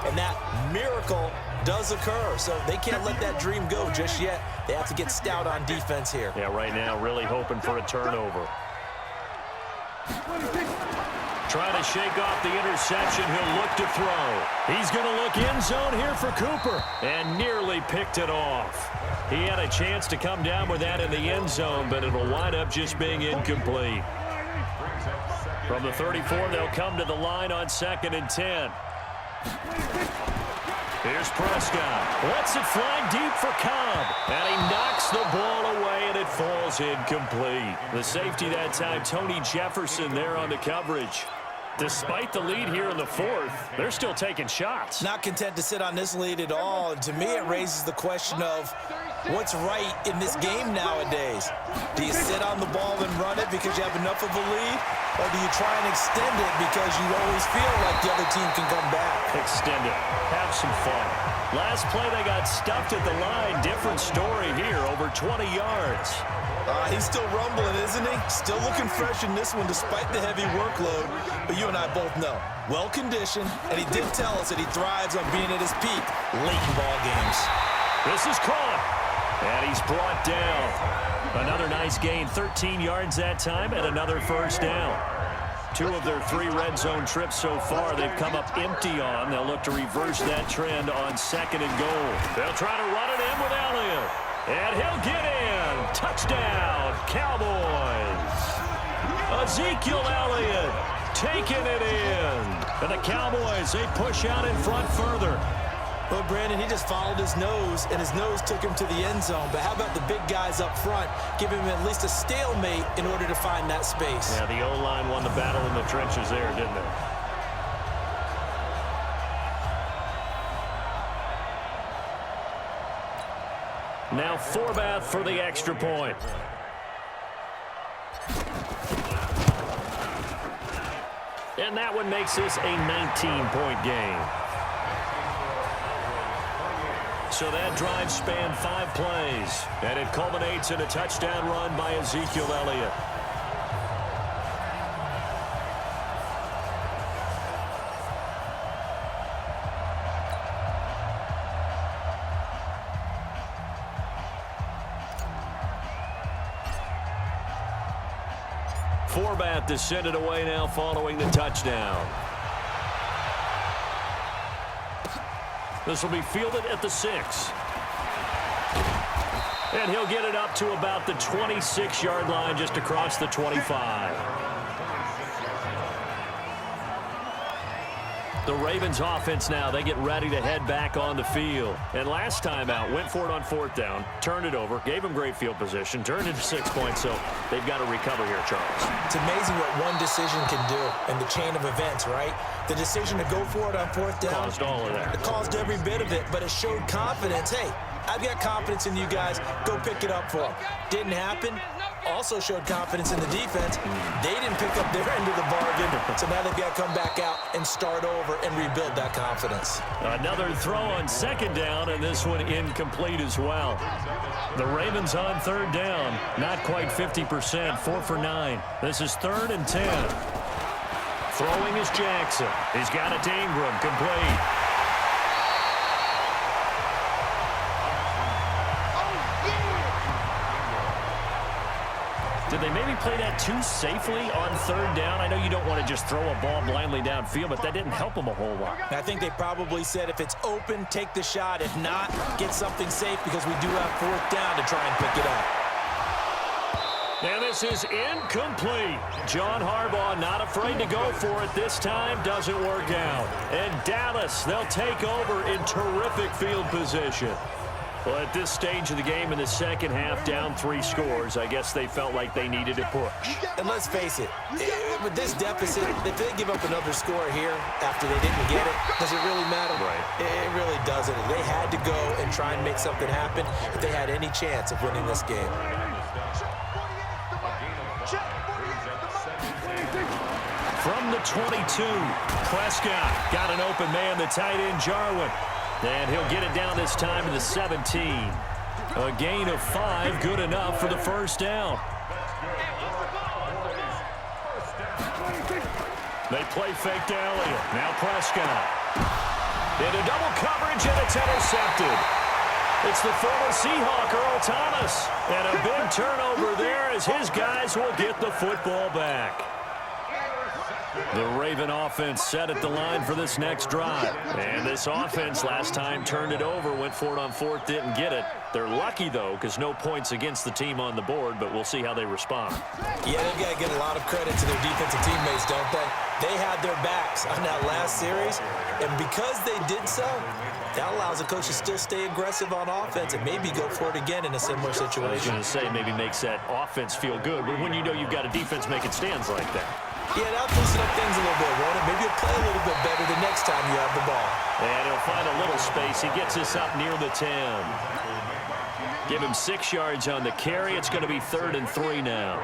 and that miracle does occur. So they can't let that dream go just yet. They have to get stout on defense here. Yeah, right now really hoping for a turnover. Trying to shake off the interception. He'll look to throw. He's going to look end zone here for Cooper, and nearly picked it off. He had a chance to come down with that in the end zone, but it'll wind up just being incomplete. From the 34, they'll come to the line on 2nd and 10. Here's Prescott. Lets it fly deep for Cobb. And he knocks the ball away, and it falls incomplete. The safety that time, Tony Jefferson, there on the coverage. Despite the lead here in the 4th, they're still taking shots. Not content to sit on this lead at all. And to me, it raises the question of what's right in this game nowadays. Do you sit on the ball and run it because you have enough of a lead? Or do you try and extend it because you always feel like the other team can come back? Extend it. Have some fun. Last play, they got stuffed at the line. Different story here, over 20 yards. He's still rumbling, isn't he? Still looking fresh in this one despite the heavy workload. But you and I both know, well-conditioned, and he did tell us that he thrives on being at his peak late in ball games. This is caught, and he's brought down. Another nice gain, 13 yards that time, and another first down. 2 of their 3 red zone trips so far they've come up empty on. They'll look to reverse that trend on 2nd and goal. They'll try to run it in with Elliott. And he'll get in. Touchdown, Cowboys. Ezekiel Elliott taking it in. And the Cowboys, they push out in front further. Well, Brandon, he just followed his nose, and his nose took him to the end zone. But how about the big guys up front? Give him at least a stalemate in order to find that space. Yeah, the O-line won the battle in the trenches there, didn't it? Now Forbath for the extra point. And that one makes this a 19-point game. So that drive spanned 5 plays, and it culminates in a touchdown run by Ezekiel Elliott. Forbath to send it away now following the touchdown. This will be fielded at the 6. And he'll get it up to about the 26-yard line, just across the 25. The Ravens offense now, they get ready to head back on the field. And last time out, went for it on 4th down, turned it over, gave them great field position, turned it to 6 points, so they've got to recover here, Charles. It's amazing what one decision can do in the chain of events, right? The decision to go for it on 4th down. Caused all of that. It caused every bit of it, but it showed confidence. Hey, I've got confidence in you guys. Go pick it up for them. Didn't happen. Also showed confidence in the defense. They didn't pick up their end of the bargain, so now they've got to come back out and start over and rebuild that confidence. Another throw on 2nd down, and this one incomplete as well. The Ravens on 3rd down, not quite 50%, 4 for 9. This is 3rd and 10. Throwing is Jackson. He's got it to Ingram, complete. Did they maybe play that too safely on 3rd down? I know you don't want to just throw a ball blindly downfield, but that didn't help them a whole lot. I think they probably said if it's open, take the shot. If not, get something safe because we do have 4th down to try and pick it up. And this is incomplete. John Harbaugh not afraid to go for it this time. Doesn't work out. And Dallas, they'll take over in terrific field position. Well, at this stage of the game in the second half, down 3 scores, I guess they felt like they needed to push. And let's face it, with this deficit, if they give up another score here after they didn't get it, does it really matter? Right. It really doesn't. They had to go and try and make something happen if they had any chance of winning this game. From the 22, Prescott got an open man, the tight end Jarwin. And he'll get it down this time to the 17. A gain of 5, good enough for the first down. They play fake to Elliott. Now Prescott. Into double coverage, and it's intercepted. It's the former Seahawk, Earl Thomas. And a big turnover there as his guys will get the football back. The Raven offense set at the line for this next drive. And this offense last time turned it over, went for it on fourth, didn't get it. They're lucky, though, because no points against the team on the board, but we'll see how they respond. Yeah, they've got to give a lot of credit to their defensive teammates, don't they? They had their backs on that last series, and because they did so, that allows the coach to still stay aggressive on offense and maybe go for it again in a similar situation. I was going to say maybe makes that offense feel good, but when you know you've got a defense making stands like that. Yeah, that'll loosen up things a little bit, won't it? Maybe you'll play a little bit better the next time you have the ball. And he'll find a little space. He gets us up near the 10. Give him 6 yards on the carry. It's going to be 3rd and 3 now.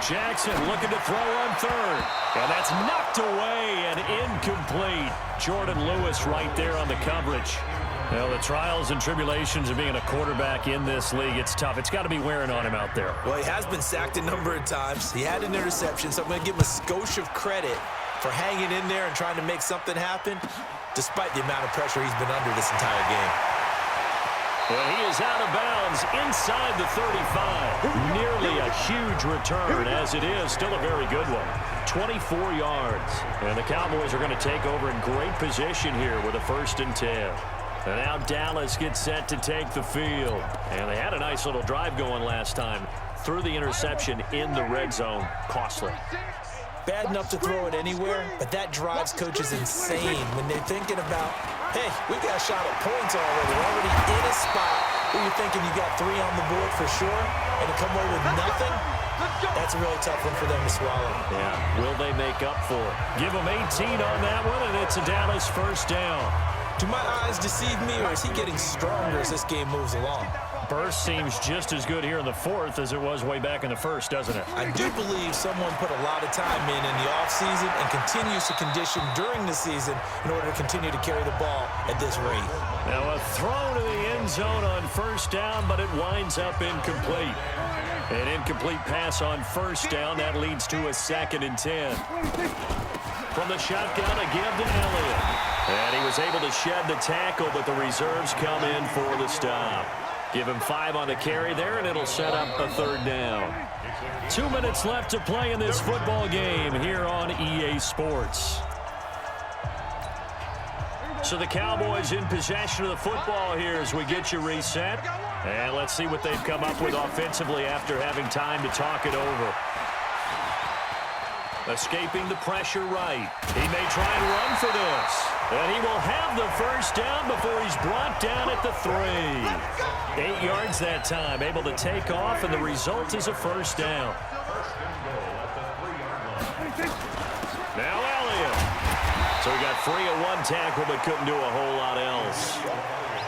Jackson looking to throw on 3rd. And that's knocked away and incomplete. Jordan Lewis right there on the coverage. Well, the trials and tribulations of being a quarterback in this league, it's tough. It's got to be wearing on him out there. Well, he has been sacked a number of times. He had an interception, so I'm going to give him a skosh of credit for hanging in there and trying to make something happen, despite the amount of pressure he's been under this entire game. Well, he is out of bounds inside the 35. Nearly a huge return, as it is. Still a very good one. 24 yards. And the Cowboys are going to take over in great position here with a 1st and 10. And now Dallas gets set to take the field. And they had a nice little drive going last time. Threw the interception in the red zone. Costly. Bad enough to throw it anywhere, but that drives coaches insane when they're thinking about, hey, we got a shot at points already. We're already in a spot where you're thinking you got 3 on the board for sure, and to come away with nothing, that's a really tough one for them to swallow. Yeah, will they make up for it? Give them 18 on that one, and it's a Dallas 1st down. Do my eyes deceive me, or is he getting stronger as this game moves along? Burst seems just as good here in the 4th as it was way back in the 1st, doesn't it? I do believe someone put a lot of time in the offseason and continues to condition during the season in order to continue to carry the ball at this rate. Now a throw to the end zone on 1st down, but it winds up incomplete. An incomplete pass on 1st down. That leads to a 2nd and 10. From the shotgun, a give to Elliott. And he was able to shed the tackle, but the reserves come in for the stop. Give him 5 on the carry there, and it'll set up a 3rd down. 2 minutes left to play in this football game here on EA Sports. So the Cowboys in possession of the football here as we get you reset. And let's see what they've come up with offensively after having time to talk it over. Escaping the pressure right. He may try and run for this. And he will have the 1st down before he's brought down at the 3. 8 yards that time, able to take off, and the result is a 1st down. Now Elliott. So he got free of 1 tackle, but couldn't do a whole lot else.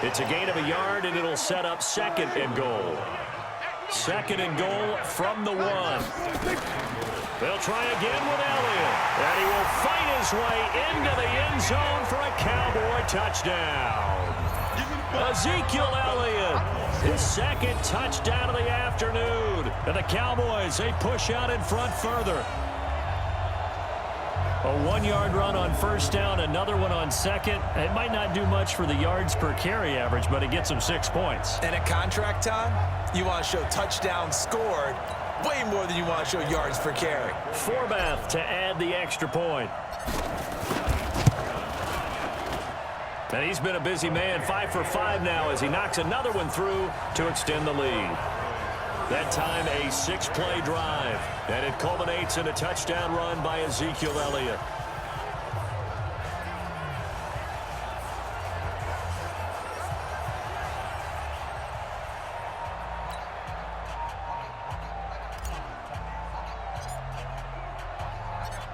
It's a gain of a yard, and it'll set up 2nd and goal. 2nd and goal from the 1. They'll try again with Elliott. And he will fight his way into the end zone for a Cowboy touchdown. Ezekiel Elliott, his 2nd touchdown of the afternoon. And the Cowboys, they push out in front further. A 1-yard run on 1st down, another one on 2nd. It might not do much for the yards per carry average, but it gets him 6 points. And at contract time, you want to show touchdowns scored way more than you want to show yards per carry. Forbath to add the extra point. And he's been a busy man, 5 for 5 now as he knocks another one through to extend the lead. That time a 6-play drive, and it culminates in a touchdown run by Ezekiel Elliott.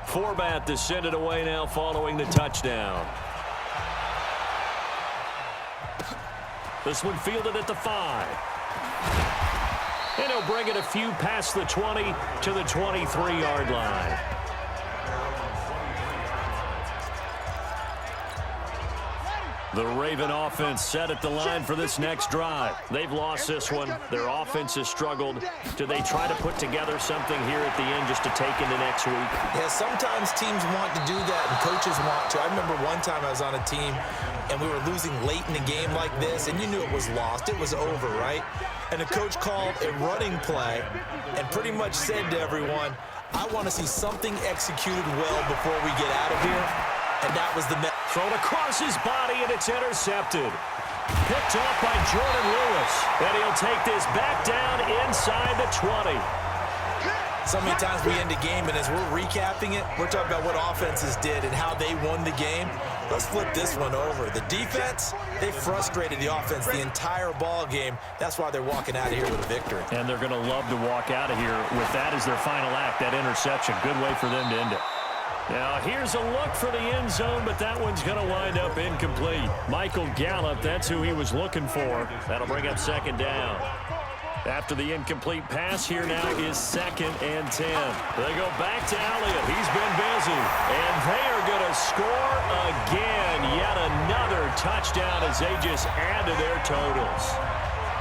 Forbath to send it away now following the touchdown. This one fielded at the 5. And he'll bring it a few past the 20 to the 23-yard line. The Raven offense set at the line for this next drive. They've lost this one. Their offense has struggled. Do they try to put together something here at the end just to take into next week? Yeah, sometimes teams want to do that and coaches want to. I remember one time I was on a team and we were losing late in a game like this, and you knew it was lost. It was over, right? And the coach called a running play and pretty much said to everyone, I want to see something executed well before we get out of here. And that was the thrown across his body, and it's intercepted. Picked off by Jordan Lewis. And he'll take this back down inside the 20. So many times we end a game, and as we're recapping it, we're talking about what offenses did and how they won the game. Let's flip this one over. The defense, they frustrated the offense the entire ball game. That's why they're walking out of here with a victory. And they're going to love to walk out of here with that as their final act, that interception. Good way for them to end it. Now, here's a look for the end zone, but that one's going to wind up incomplete. Michael Gallup, that's who he was looking for. That'll bring up second down. After the incomplete pass, here now is 2nd and 10. They go back to Elliott. He's been busy. And they are going to score again. Yet another touchdown as they just add to their totals.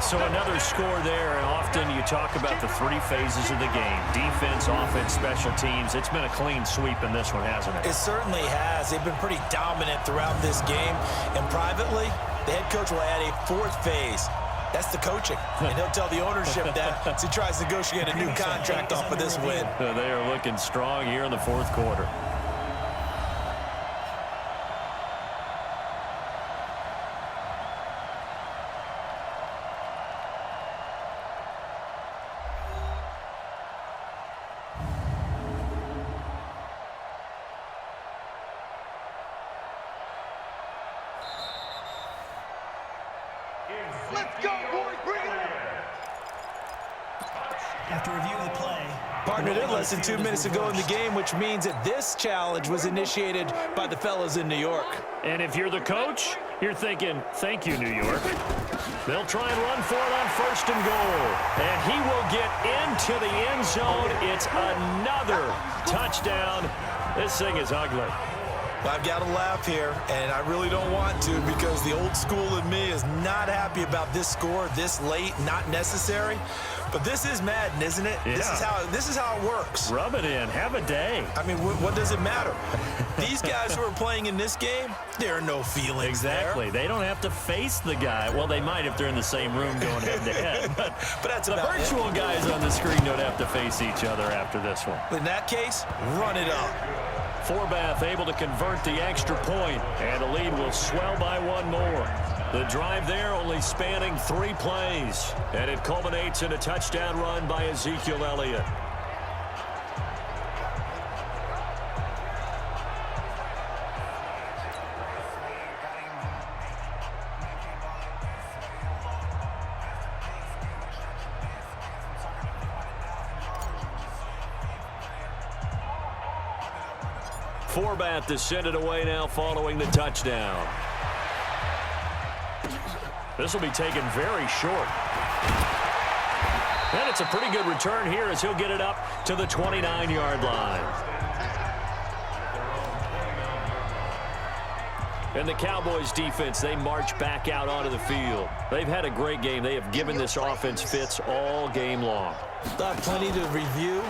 So another score there, and often you talk about the 3 phases of the game. Defense, offense, special teams. It's been a clean sweep in this one, hasn't it? It certainly has. They've been pretty dominant throughout this game. And privately, the head coach will add a 4th phase. That's the coaching. And he'll tell the ownership that as he tries to negotiate a new contract off of this win. They are looking strong here in the 4th quarter. Let's go, boys. Bring it on. After reviewing the play, Partnered in less than 2 minutes ago in the game, which means that this challenge was initiated by the fellas in New York. And if you're the coach, you're thinking, thank you, New York. They'll try and run for it on 1st and goal. And he will get into the end zone. It's another touchdown. This thing is ugly. I've got to laugh here, and I really don't want to because the old school in me is not happy about this score this late, not necessary. But this is Madden, isn't it? Yeah. This is how it works. Rub it in. Have a day. I mean, what does it matter? These guys who are playing in this game, there are no feelings Exactly. there. They don't have to face the guy. Well, they might if they're in the same room going head-to-head. But that's the about virtual guys on the screen don't have to face each other after this one. In that case, run it up. Forbath able to convert the extra point, and the lead will swell by 1 more. The drive there only spanning 3 plays, and it culminates in a touchdown run by Ezekiel Elliott. Forbath to send it away now following the touchdown. This will be taken very short. And it's a pretty good return here as he'll get it up to the 29-yard line. And the Cowboys defense, they march back out onto the field. They've had a great game. They have given this offense fits all game long. Plenty to review.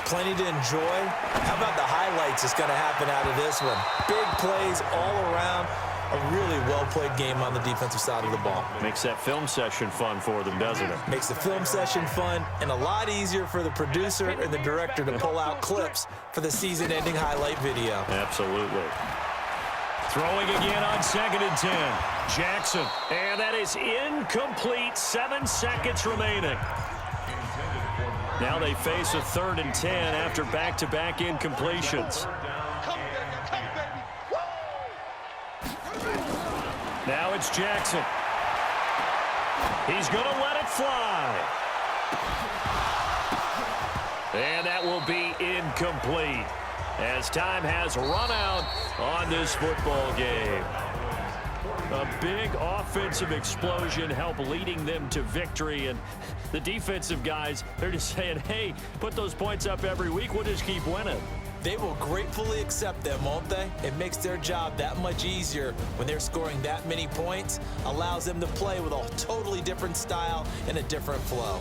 Plenty to enjoy. How about the highlights that's going to happen out of this one? Big plays all around. A really well-played game on the defensive side of the ball. Makes that film session fun for them, doesn't it? Makes the film session fun and a lot easier for the producer and the director to pull out clips for the season-ending highlight video. Absolutely. Throwing again on 2nd and 10. Jackson. And that is incomplete. 7 seconds remaining. Now they face a 3rd and 10 after back-to-back incompletions. Now it's Jackson. He's going to let it fly. And that will be incomplete as time has run out on this football game. A big offensive explosion helped leading them to victory, and the defensive guys, they're just saying, hey, put those points up every week, we'll just keep winning. They will gratefully accept them, won't they? It makes their job that much easier when they're scoring that many points, allows them to play with a totally different style and a different flow.